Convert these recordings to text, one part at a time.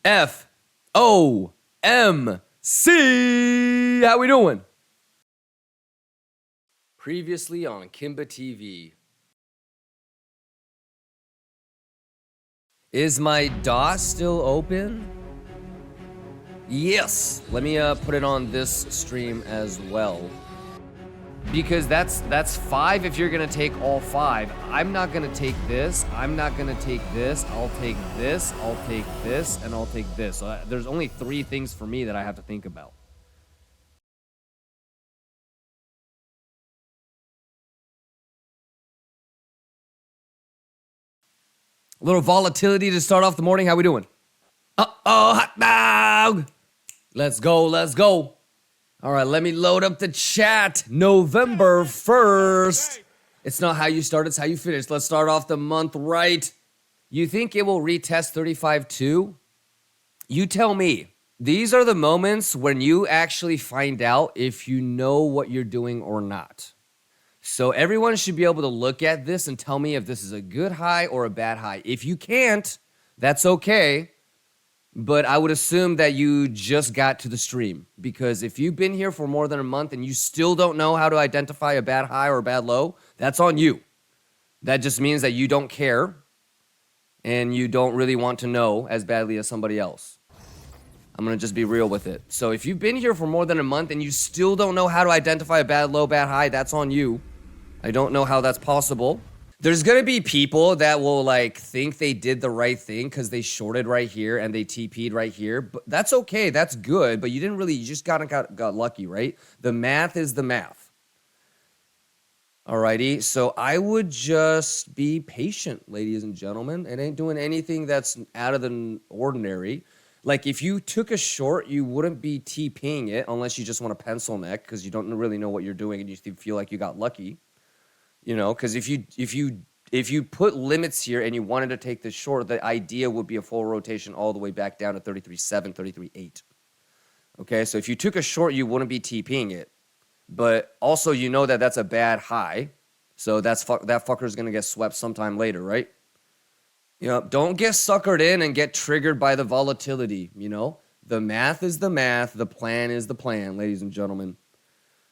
FOMC. How we doing? Previously on Kimba TV. Is my DOS still open? Yes. Let me put it on this stream as well. Because that's 5 if you're gonna take all 5. I'm not gonna take this. I'm not gonna take this. I'll take this. I'll take this, and I'll take this. So there's only 3 things for me that I have to think about. A little volatility to start off the morning. How we doing? Uh-oh, hot dog. Let's go. Let's go. All right, let me load up the chat. November 1st. It's not how you start, it's how you finish. Let's start off the month right. You think it will retest 35.2? You tell me. These are the moments when you actually find out if you know what you're doing or not. So everyone should be able to look at this and tell me if this is a good high or a bad high. If you can't, that's okay. But I would assume that you just got to the stream, because if you've been here for more than a month and you still don't know how to identify a bad high or a bad low, that's on you. That just means that you don't care and you don't really want to know as badly as somebody else. I'm going to just be real with it. So if you've been here for more than a month and you still don't know how to identify a bad low, bad high, that's on you. I don't know how that's possible. There's going to be people that will like think they did the right thing because they shorted right here and they TP'd right here. But that's okay. That's good. But you didn't really, you just got lucky, right? The math is the math. Alrighty. So I would just be patient, ladies and gentlemen. It ain't doing anything that's out of the ordinary. Like if you took a short, you wouldn't be TPing it unless you just want a pencil neck because you don't really know what you're doing and you feel like you got lucky. You know, because if you put limits here and you wanted to take this short, the idea would be a full rotation all the way back down to 33.7, 33.8. Okay, so if you took a short, you wouldn't be TPing it. But also, you know that that's a bad high. So that fucker's going to get swept sometime later, right? You know, don't get suckered in and get triggered by the volatility, you know? The math is the math. The plan is the plan, ladies and gentlemen.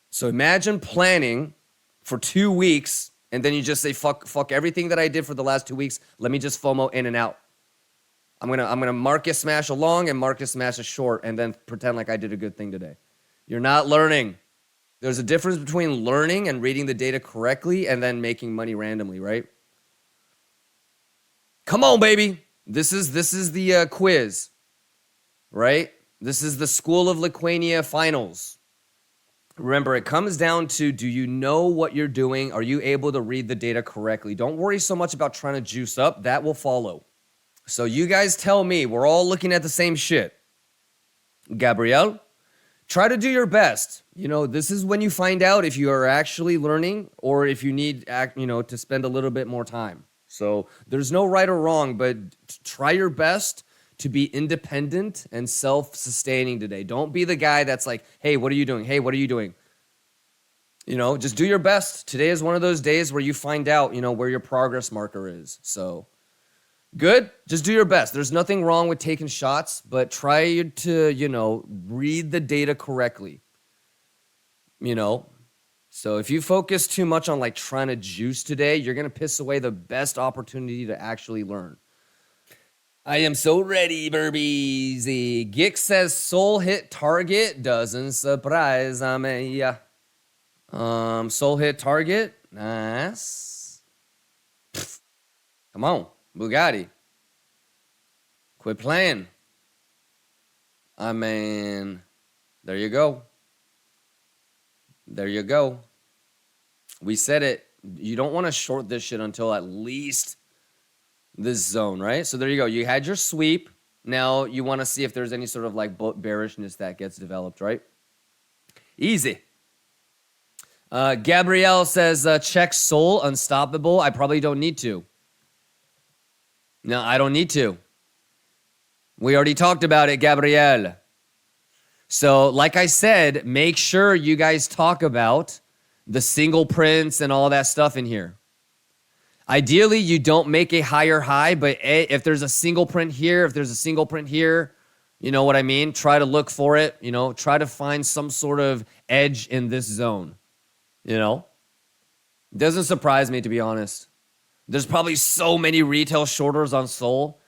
So imagine planning for 2 weeks, and then you just say, fuck everything that I did for the last 2 weeks. Let me just FOMO in and out. I'm gonna market smash a long and market smash a short, and then pretend like I did a good thing today. You're not learning. There's a difference between learning and reading the data correctly and then making money randomly, right? Come on, baby. This is the quiz, right? This is the School of Liquidation finals. Remember, it comes down to, do you know what you're doing? Are you able to read the data correctly? Don't worry so much about trying to juice up. That will follow. So you guys tell me. We're all looking at the same shit. Gabrielle, try to do your best. You know, this is when you find out if you are actually learning or if you need, to spend a little bit more time. So there's no right or wrong, but try your best to be independent and self-sustaining today. Don't be the guy that's like, hey, what are you doing? Hey, what are you doing? You know, just do your best. Today is one of those days where you find out, where your progress marker is. So good. Just do your best. There's nothing wrong with taking shots, but try to, read the data correctly. So if you focus too much on like trying to juice today, you're going to piss away the best opportunity to actually learn. I am so ready, Burbies. Gick says soul hit target doesn't surprise me. Soul hit target. Nice. Pfft. Come on, Bugatti. Quit playing. I mean, there you go. There you go. We said it. You don't want to short this shit until at least this zone, right? So there you go. You had your sweep. Now you want to see if there's any sort of like bearishness that gets developed, right? Easy. Gabrielle says, check Sol, unstoppable. I probably don't need to. No, I don't need to. We already talked about it, Gabrielle. So like I said, make sure you guys talk about the single prints and all that stuff in here. Ideally, you don't make a higher high, but if there's a single print here, if there's a single print here, you know what I mean? Try to look for it, you know, try to find some sort of edge in this zone, you know? Doesn't surprise me, to be honest. There's probably so many retail shorters on Sol.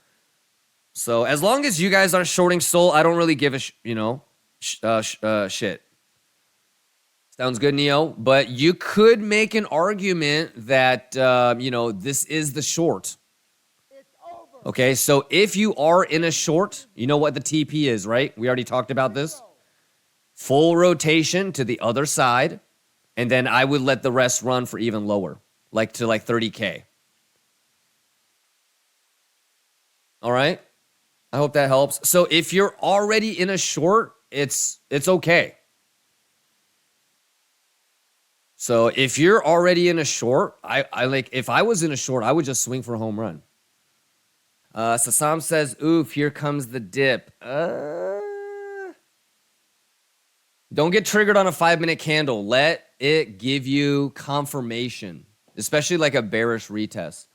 So as long as you guys aren't shorting Sol, I don't really give a shit. Sounds good, Neo. But you could make an argument that, you know, this is the short. Okay, so if you are in a short, you know what the TP is, right? We already talked about this. Full rotation to the other side, and then I would let the rest run for even lower, like to like 30K. All right? I hope that helps. So if you're already in a short, it's okay. So if you're already in a short, I like, if I was in a short, I would just swing for a home run. Sassam says, oof, here comes the dip. Don't get triggered on a 5-minute candle. Let it give you confirmation, especially like a bearish retest.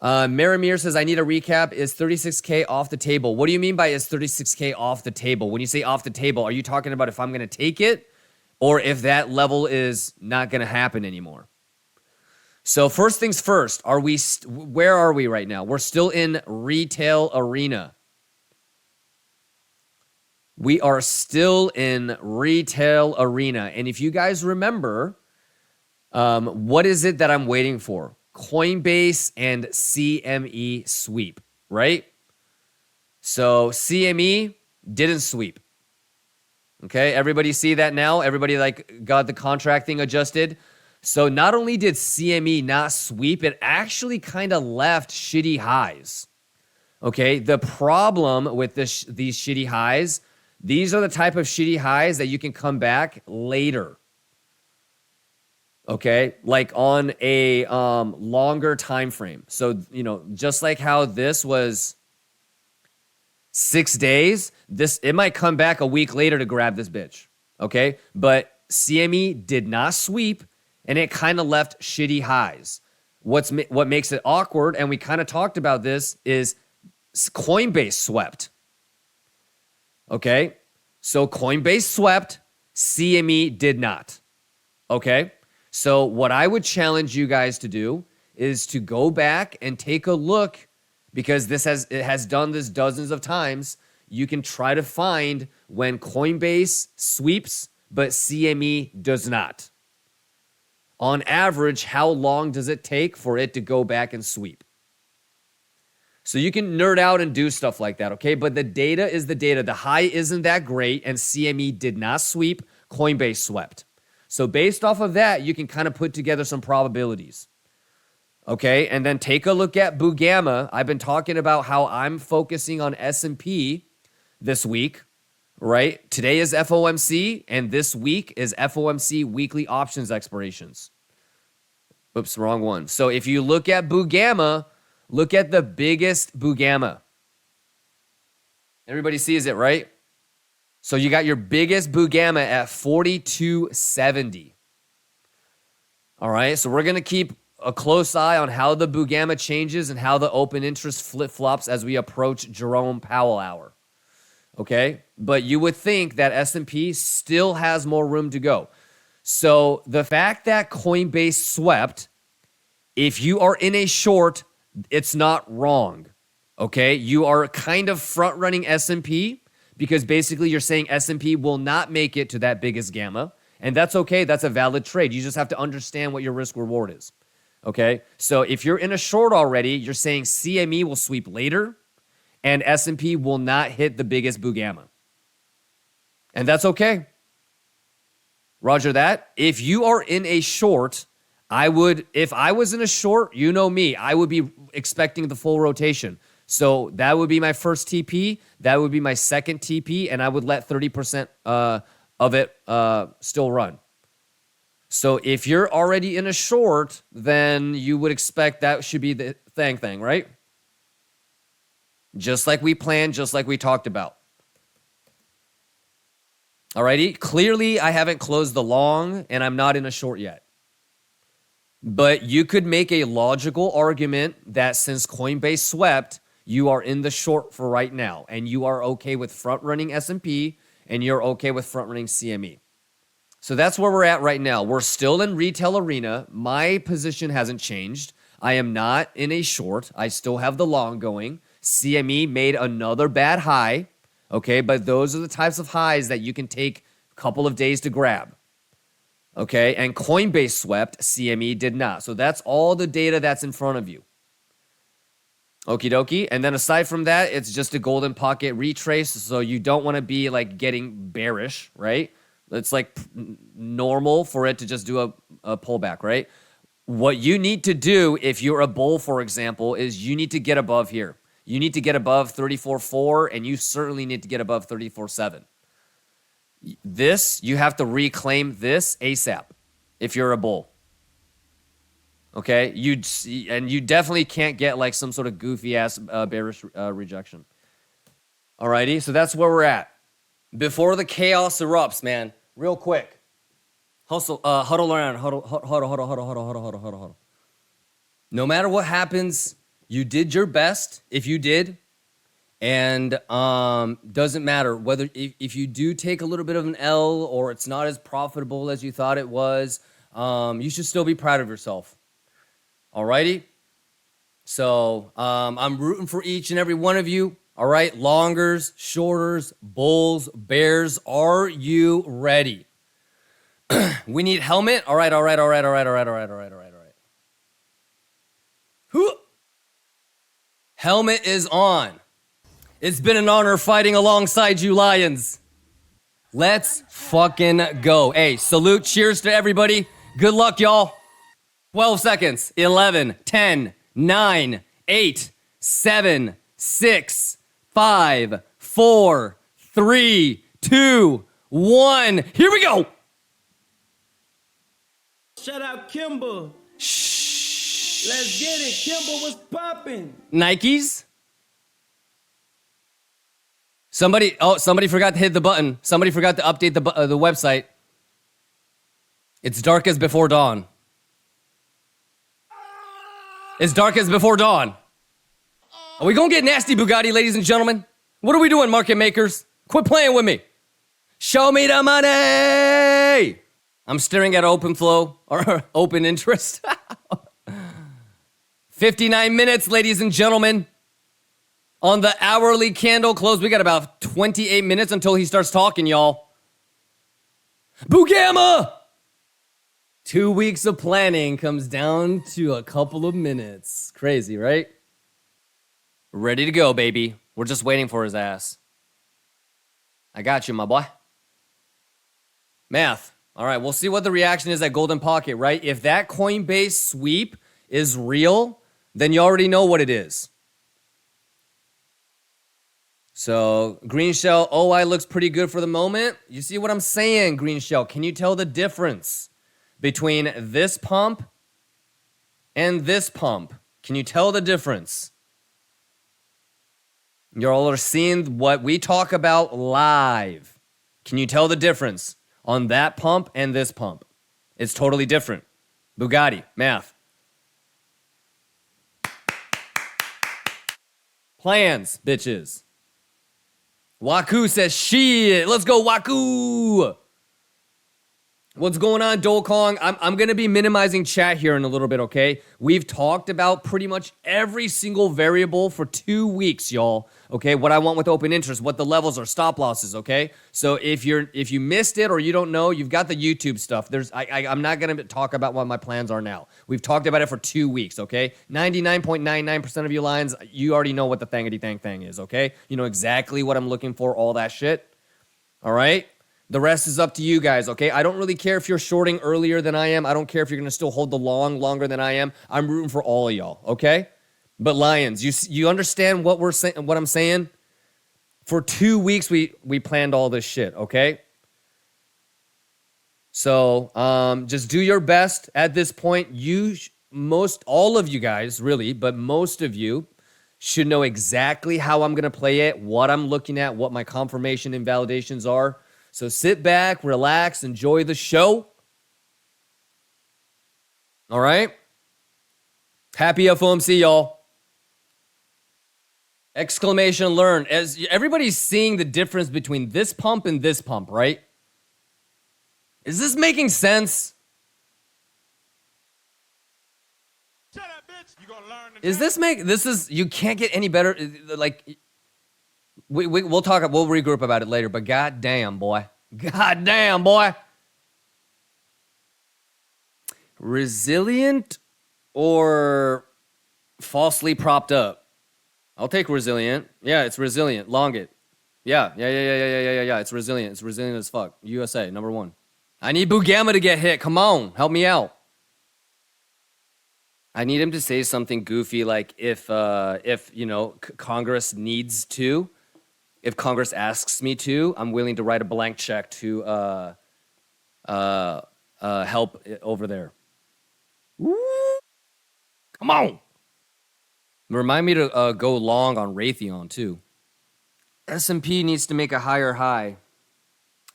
Maramir says, I need a recap. Is 36K off the table? What do you mean by is 36K off the table? When you say off the table, are you talking about if I'm going to take it or if that level is not going to happen anymore? So first things first, where are we right now? We're still in retail arena. We are still in retail arena. And if you guys remember, what is it that I'm waiting for? Coinbase and CME sweep, right? So CME didn't sweep. Okay, everybody see that now? Everybody like got the contract thing adjusted? So not only did CME not sweep, it actually kind of left shitty highs. Okay, the problem with these shitty highs, these are the type of shitty highs that you can come back later. Okay, like on a longer time frame. So, you know, just like how this was 6 days, it might come back a week later to grab this bitch. Okay, but CME did not sweep. And it kind of left shitty highs. What makes it awkward, and we kind of talked about this, is Coinbase swept. Okay? So Coinbase swept, CME did not. Okay? So what I would challenge you guys to do is to go back and take a look, because it has done this dozens of times. You can try to find when Coinbase sweeps, but CME does not. On average, how long does it take for it to go back and sweep? So you can nerd out and do stuff like that, okay? But the data is the data. The high isn't that great, and CME did not sweep. Coinbase swept. So based off of that, you can kind of put together some probabilities, okay? And then take a look at Bugama. I've been talking about how I'm focusing on S&P this week, right? Today is FOMC, and this week is FOMC weekly options expirations. Oops, wrong one. So if you look at Bugama, look at the biggest Bugama. Everybody sees it, right? So you got your biggest Bugama at 4270. All right, so we're going to keep a close eye on how the Bugama changes and how the open interest flip-flops as we approach Jerome Powell hour. Okay, but you would think that S&P still has more room to go. So the fact that Coinbase swept, if you are in a short, it's not wrong. Okay, you are kind of front running S&P because basically you're saying S&P will not make it to that biggest gamma, and that's okay. That's a valid trade. You just have to understand what your risk reward is. Okay, so if you're in a short already, you're saying CME will sweep later, and S&P will not hit the biggest Bugama. And that's okay. Roger that. If you are in a short, if I was in a short, you know me, I would be expecting the full rotation. So that would be my first TP. That would be my second TP, and I would let 30% of it still run. So if you're already in a short, then you would expect that should be the thing, right? Just like we planned, just like we talked about. Alrighty, clearly I haven't closed the long and I'm not in a short yet. But you could make a logical argument that since Coinbase swept, you are in the short for right now, and you are okay with front-running S&P, and you're okay with front-running CME. So that's where we're at right now. We're still in retail arena. My position hasn't changed. I am not in a short. I still have the long going. CME made another bad high, okay? But those are the types of highs that you can take a couple of days to grab. Okay, and Coinbase swept, CME did not. So that's all the data that's in front of you. Okie dokie. And then aside from that, it's just a golden pocket retrace. So you don't want to be like getting bearish, right? It's like normal for it to just do a pullback, right? What you need to do if you're a bull, for example, is you need to get above here. You need to get above 34.4, and you certainly need to get above 34.7. This, you have to reclaim this ASAP if you're a bull. Okay? You definitely can't get like some sort of goofy ass bearish rejection. Alrighty, so that's where we're at. Before the chaos erupts, man, real quick. Huddle around. Huddle. No matter what happens, you did your best if you did. And doesn't matter whether if you do take a little bit of an L or it's not as profitable as you thought it was, you should still be proud of yourself. Alrighty? So I'm rooting for each and every one of you. All right, longers, shorters, bulls, bears, are you ready? We need helmet. All right. Helmet is on. It's been an honor fighting alongside you, Lions. Let's fucking go. Hey, salute, cheers to everybody. Good luck, y'all. 12 seconds. 11, 10, 9, 8, 7, 6, 5, 4, 3, 2, 1. Here we go. Shout out Kimber. Shh. Let's get it. Kimber was popping. Nikes. Somebody forgot to hit the button. Somebody forgot to update the website. It's dark as before dawn. It's dark as before dawn. Are we gonna get nasty, Bugatti, ladies and gentlemen? What are we doing, market makers? Quit playing with me. Show me the money. I'm staring at open flow or open interest. 59 minutes, ladies and gentlemen. On the hourly candle close, we got about 28 minutes until he starts talking, y'all. Boogamma! 2 weeks of planning comes down to a couple of minutes. Crazy, right? Ready to go, baby. We're just waiting for his ass. I got you, my boy. Math. All right, we'll see what the reaction is at Golden Pocket, right? If that Coinbase sweep is real, then you already know what it is. So, Green Shell, OI looks pretty good for the moment. You see what I'm saying, Green Shell? Can you tell the difference between this pump and this pump? Can you tell the difference? You all are seeing what we talk about live. Can you tell the difference on that pump and this pump? It's totally different. Bugatti, math. Plans, bitches. Waku says, shit, let's go, Waku. What's going on, Dolkong? I'm going to be minimizing chat here in a little bit, okay? We've talked about pretty much every single variable for 2 weeks, y'all. Okay, what I want with open interest, what the levels are, stop losses, okay? So if you missed it or you don't know, you've got the YouTube stuff. I'm not going to talk about what my plans are now. We've talked about it for 2 weeks, okay? 99.99% of you Lions, you already know what the thangity thing is, okay? You know exactly what I'm looking for, all that shit. All right? The rest is up to you guys, okay? I don't really care if you're shorting earlier than I am. I don't care if you're going to still hold the long longer than I am. I'm rooting for all of y'all, okay? But Lions, you understand what we're saying? What I'm saying? For 2 weeks, we planned all this shit, okay? So just do your best at this point. All of you guys, really, but most of you should know exactly how I'm going to play it, what I'm looking at, what my confirmation and validations are. So sit back, relax, enjoy the show. All right? Happy FOMC, y'all. Exclamation learn. As everybody's seeing the difference between this pump and this pump, right? Is this making sense? Shut up, bitch. You gonna learn You can't get any better. Like, we'll talk, we'll regroup about it later, but goddamn, boy. Goddamn, boy. Resilient or falsely propped up? I'll take resilient. Yeah, it's resilient. Long it. Yeah. It's resilient. It's resilient as fuck. USA, number one. I need Bugama to get hit. Come on, help me out. I need him to say something goofy like if Congress needs to, if Congress asks me to, I'm willing to write a blank check to help over there. Woo! Come on. Remind me to go long on Raytheon too. S&P needs to make a higher high.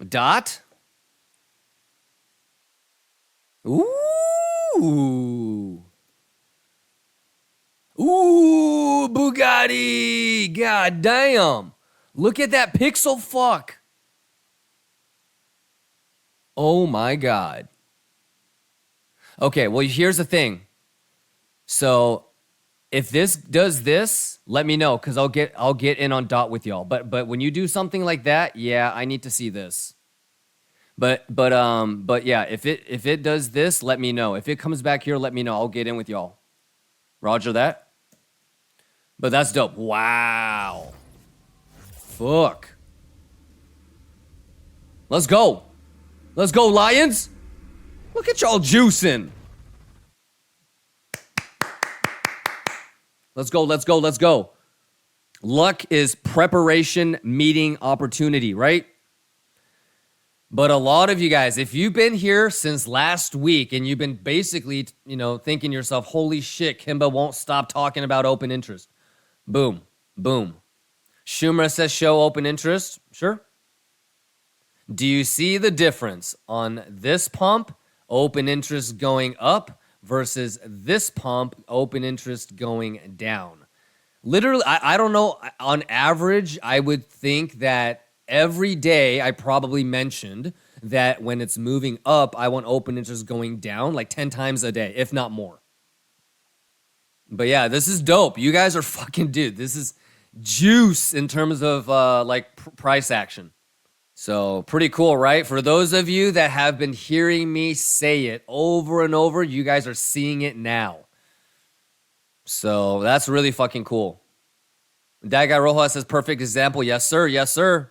Dot? Ooh. Ooh, Bugatti. God damn. Look at that pixel fuck. Oh my God. Okay, well, here's the thing. So if this does this, let me know, because I'll get in on dot with y'all. But when you do something like that, yeah, I need to see this. But yeah, if it does this, let me know. If it comes back here, let me know. I'll get in with y'all. Roger that. But that's dope. Wow. Fuck. Let's go. Let's go, Lions. Look at y'all juicing. Let's go, let's go, let's go. Luck is preparation meeting opportunity, right? But a lot of you guys, if you've been here since last week and you've been basically, thinking to yourself, holy shit, Kimba won't stop talking about open interest. Boom, boom. Schumer says show open interest. Sure. Do you see the difference on this pump, open interest going up, versus this pump, open interest going down? Literally, I don't know. On average, I would think that every day I probably mentioned that when it's moving up, I want open interest going down like 10 times a day, if not more. But yeah, this is dope. You guys are fucking, dude, this is juice in terms of price action. So pretty cool, right? For those of you that have been hearing me say it over and over, you guys are seeing it now. So that's really fucking cool. That guy Rojas says perfect example. Yes, sir. Yes, sir.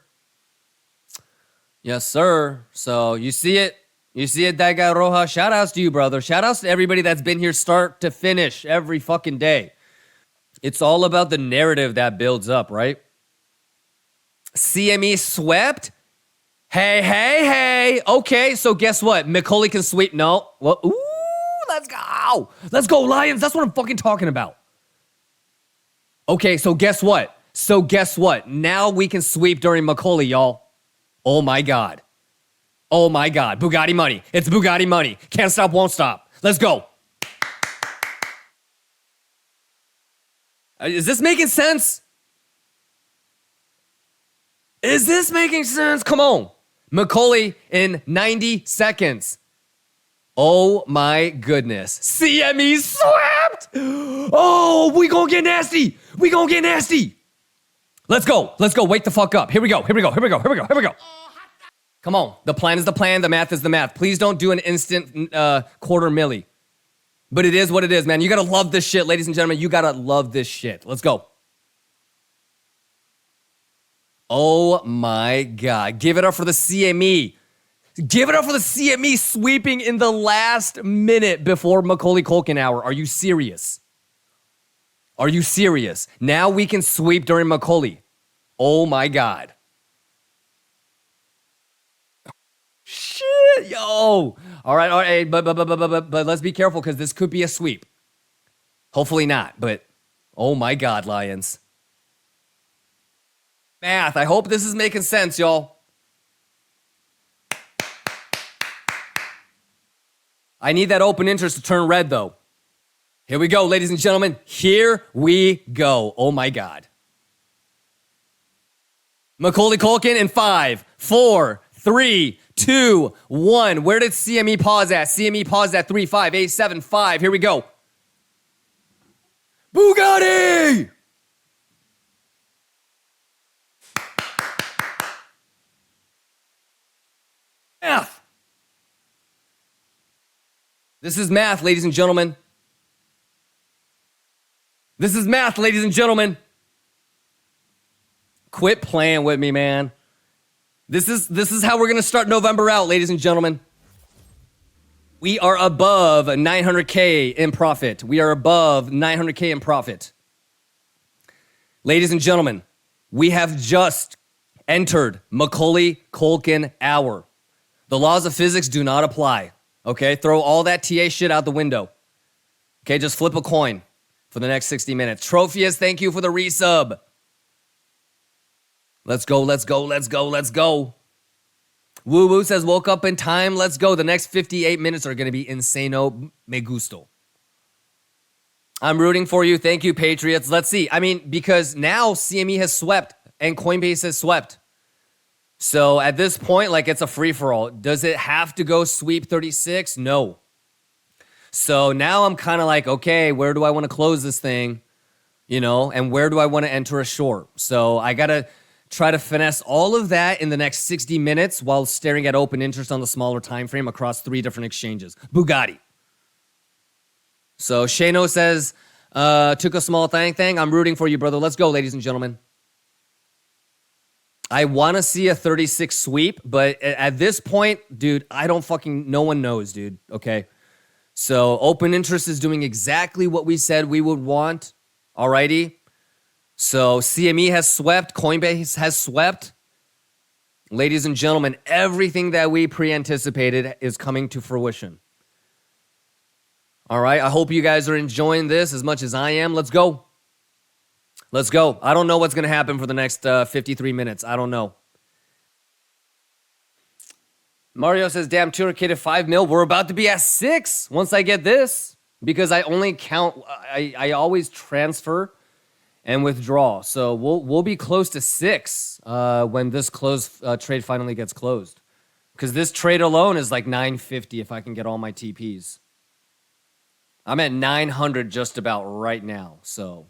Yes, sir. So you see it. You see it, that guy Rojas. Shout outs to you, brother. Shout outs to everybody that's been here start to finish every fucking day. It's all about the narrative that builds up, right? CME swept. Hey. Okay, so guess what? Macaulay can sweep. No. Well, ooh, let's go. Let's go, Lions. That's what I'm fucking talking about. Okay, so guess what? Now we can sweep during Macaulay, y'all. Oh my God. Bugatti money. It's Bugatti money. Can't stop, won't stop. Let's go. Is this making sense? Is this making sense? Come on. Macaulay in 90 seconds. Oh my goodness. CME swept. Oh, we gonna get nasty. Let's go. Wake the fuck up. Here we go. Come on. The plan is the plan. The math is the math. Please don't do an instant quarter milli. But it is what it is, man. You gotta love this shit, ladies and gentlemen. You gotta love this shit. Let's go. Oh my God. Give it up for the CME. Give it up for the CME sweeping in the last minute before Macaulay Culkin hour. Are you serious? Now we can sweep during Macaulay. Oh my God. Shit, yo. All right, but let's be careful because this could be a sweep. Hopefully not, but oh my God, Lions. Math, I hope this is making sense, y'all. I need that open interest to turn red, though. Here we go, ladies and gentlemen. Here we go. Oh, my God. Macaulay Culkin in 5, 4, 3, 2, 1. Where did CME pause at? CME paused at 35875. Here we go. Bugatti! Math. This is math, ladies and gentlemen. This is math, ladies and gentlemen. Quit playing with me, man. This is how we're going to start November out, ladies and gentlemen. We are above 900K in profit. We are above 900K in profit. Ladies and gentlemen, we have just entered Macaulay Culkin hour. The laws of physics do not apply, okay? Throw all that TA shit out the window. Okay, just flip a coin for the next 60 minutes. Trophius, thank you for the resub. Let's go, let's go, let's go, let's go. Woo Woo says, woke up in time. Let's go. The next 58 minutes are going to be insano me gusto. I'm rooting for you. Thank you, Patriots. Let's see. I mean, because now CME has swept and Coinbase has swept. So at this point, like, it's a free-for-all. Does it have to go sweep 36? No. So now I'm kind of like, okay, where do I want to close this thing? You know, and where do I want to enter a short? So I got to try to finesse all of that in the next 60 minutes while staring at open interest on the smaller time frame across 3 different exchanges. Bugatti. So Shano says, took a small thing. I'm rooting for you, brother. Let's go, ladies and gentlemen. I want to see a 36 sweep, but at this point, dude, no one knows, dude, okay? So open interest is doing exactly what we said we would want, alrighty? So CME has swept, Coinbase has swept. Ladies and gentlemen, everything that we pre-anticipated is coming to fruition. All right, I hope you guys are enjoying this as much as I am. Let's go. Let's go. I don't know what's going to happen for the next 53 minutes. I don't know. Mario says, damn, 200K to 5 mil. We're about to be at 6 once I get this because I only count, I always transfer and withdraw. So we'll be close to 6 when this trade finally gets closed. Because this trade alone is like 950 if I can get all my TPs. I'm at 900 just about right now. So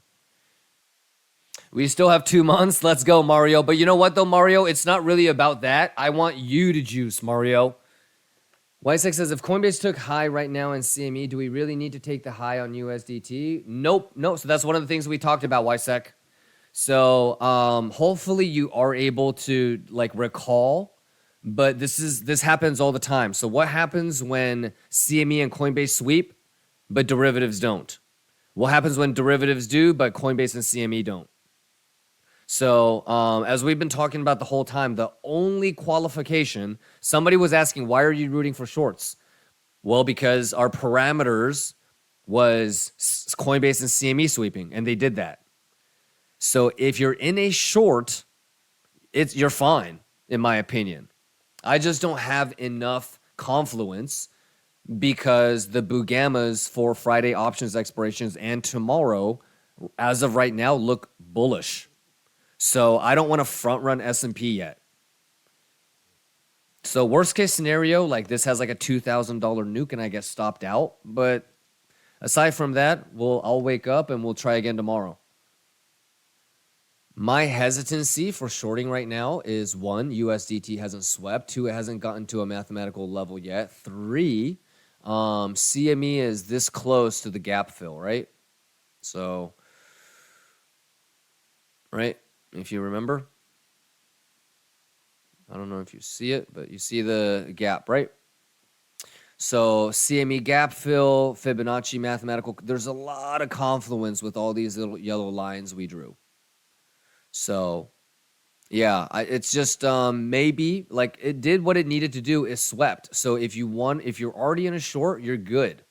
we still have 2 months. Let's go, Mario. But you know what, though, Mario? It's not really about that. I want you to juice, Mario. Y6 says, if Coinbase took high right now in CME, do we really need to take the high on USDT? Nope. No. So that's one of the things we talked about, Y6. So hopefully you are able to like recall, but this happens all the time. So what happens when CME and Coinbase sweep, but derivatives don't? What happens when derivatives do, but Coinbase and CME don't? So as we've been talking about the whole time, the only qualification, somebody was asking, why are you rooting for shorts? Well, because our parameters was Coinbase and CME sweeping, and they did that. So if you're in a short, you're fine, in my opinion. I just don't have enough confluence because the Bugammas for Friday options expirations and tomorrow, as of right now, look bullish. So I don't want to front run S&P yet. So worst case scenario, like this has like a $2,000 nuke and I get stopped out. But aside from that, I'll wake up and we'll try again tomorrow. My hesitancy for shorting right now is 1, USDT hasn't swept. 2, it hasn't gotten to a mathematical level yet. 3, CME is this close to the gap fill, right? So, right? If you remember, I don't know if you see it, but you see the gap, right? So CME gap fill, Fibonacci mathematical, there's a lot of confluence with all these little yellow lines we drew. So yeah, it's just maybe like it did what it needed to do, it swept. So if you're already in a short, you're good.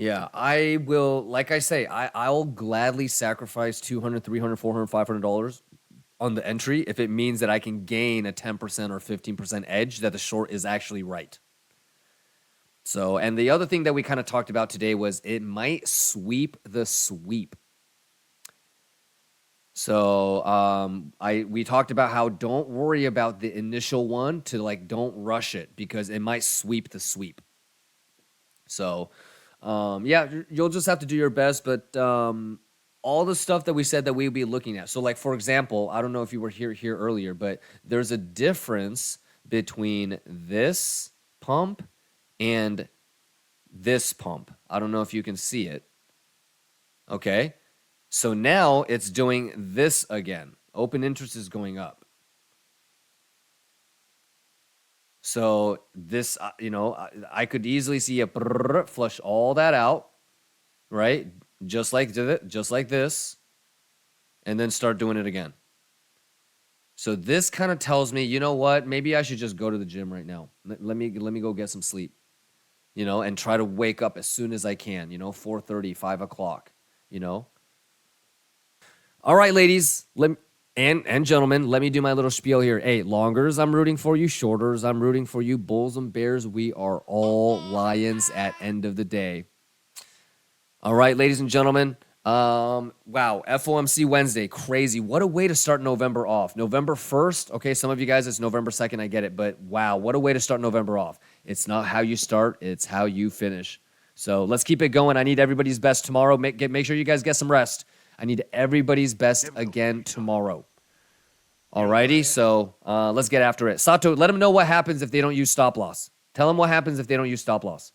Yeah, I will, like I say, I'll gladly sacrifice $200, $300, $400, $500 on the entry if it means that I can gain a 10% or 15% edge that the short is actually right. So, and the other thing that we kind of talked about today was it might sweep the sweep. So we talked about how don't worry about the initial one to like don't rush it because it might sweep the sweep. So yeah, you'll just have to do your best, but all the stuff that we said that we'd be looking at. So like for example, I don't know if you were here earlier, but there's a difference between this pump and this pump. I don't know if you can see it. Okay. So now it's doing this again. Open interest is going up. So this, I could easily see a flush all that out, right? Just like this, and then start doing it again. So this kind of tells me, you know what? Maybe I should just go to the gym right now. Let me go get some sleep, and try to wake up as soon as I can. 4:30, 5 o'clock. All right, ladies, and gentlemen, let me do my little spiel here. Hey, longers, I'm rooting for you. Shorters, I'm rooting for you. Bulls and bears, we are all lions at end of the day. All right, ladies and gentlemen. Wow, FOMC Wednesday, crazy. What a way to start November off. November 1st, okay, some of you guys, it's November 2nd, I get it, but wow, what a way to start November off. It's not how you start, it's how you finish. So let's keep it going. I need everybody's best tomorrow. Make sure you guys get some rest. I need everybody's best again tomorrow. Alrighty, so let's get after it. Sato, let them know what happens if they don't use stop loss. Tell them what happens if they don't use stop loss.